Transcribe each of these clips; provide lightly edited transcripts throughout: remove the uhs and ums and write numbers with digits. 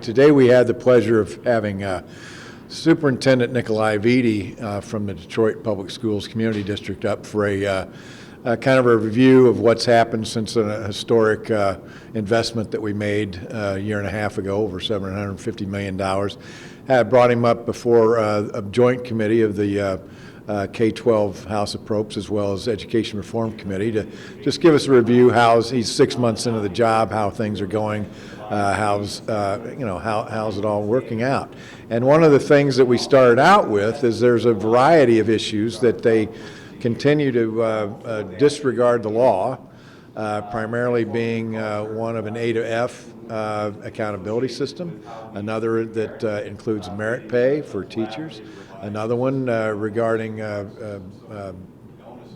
Today we had the pleasure of having Superintendent Nikolai Vitti from the Detroit Public Schools Community District up for a kind of a review of what's happened since a historic investment that we made a year and a half ago, over $750 million. Brought him up before a joint committee of the K-12 House of Propes as well as Education Reform Committee to just give us a review how he's 6 months into the job, how things are going, how's it all working out. And one of the things that we started out with is there's a variety of issues that they continue to disregard the law, primarily being one of an A to F accountability system, another that includes merit pay for teachers, another one regarding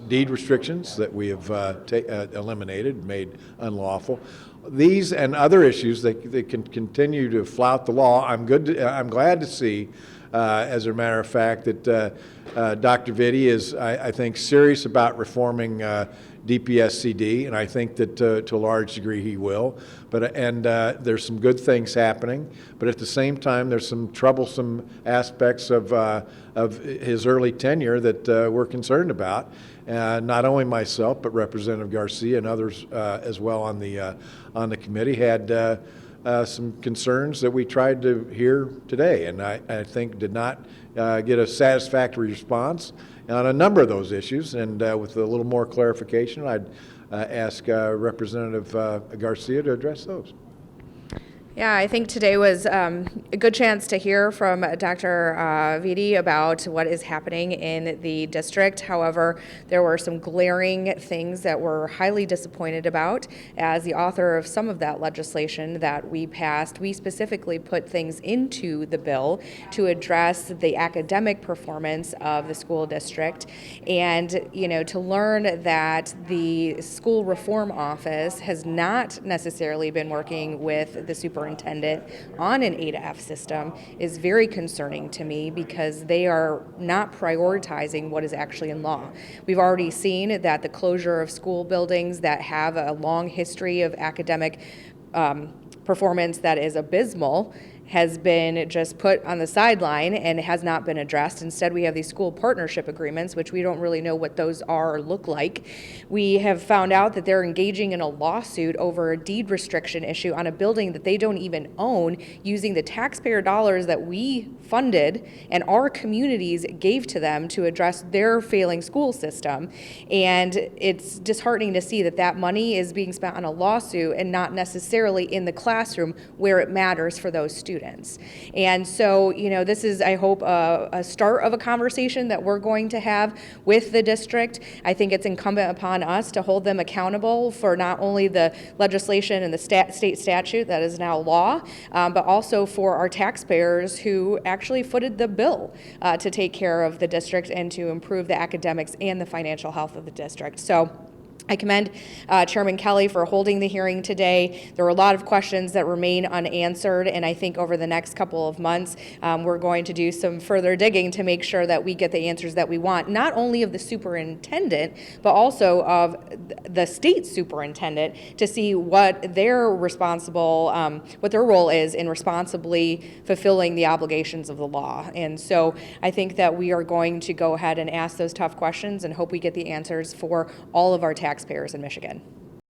deed restrictions that we have eliminated, made unlawful. These and other issues that can continue to flout the law. I'm glad to see, as a matter of fact, that Dr. Vitti is, I think, serious about reforming DPSCD, and I think that to a large degree he will. And there's some good things happening, but at the same time, there's some troublesome aspects of his early tenure that we're concerned about. Not only myself, but Representative Garcia and others as well on the committee had some concerns that we tried to hear today, and I think did not get a satisfactory response on a number of those issues. And with a little more clarification, I'd ask Representative Garcia to address those. Yeah, I think today was a good chance to hear from Dr. Vitti about what is happening in the district. However, there were some glaring things that we're highly disappointed about. As the author of some of that legislation that we passed, we specifically put things into the bill to address the academic performance of the school district. And, to learn that the school reform office has not necessarily been working with the superintendent on an A to F system is very concerning to me, because they are not prioritizing what is actually in law. We've already seen that the closure of school buildings that have a long history of academic performance that is abysmal has been just put on the sideline and has not been addressed. Instead, we have these school partnership agreements, which we don't really know what those are or look like. We have found out that they're engaging in a lawsuit over a deed restriction issue on a building that they don't even own, using the taxpayer dollars that we funded and our communities gave to them to address their failing school system. And it's disheartening to see that that money is being spent on a lawsuit and not necessarily in the classroom where it matters for those students. And so, this is, I hope, a start of a conversation that we're going to have with the district. I think it's incumbent upon us to hold them accountable for not only the legislation and the state statute that is now law, but also for our taxpayers who actually footed the bill to take care of the district and to improve the academics and the financial health of the district. So I commend Chairman Kelly for holding the hearing today. There were a lot of questions that remain unanswered, and I think over the next couple of months, we're going to do some further digging to make sure that we get the answers that we want, not only of the superintendent, but also of the state superintendent, to see what their what their role is in responsibly fulfilling the obligations of the law. And so I think that we are going to go ahead and ask those tough questions and hope we get the answers for all of our taxpayers in Michigan.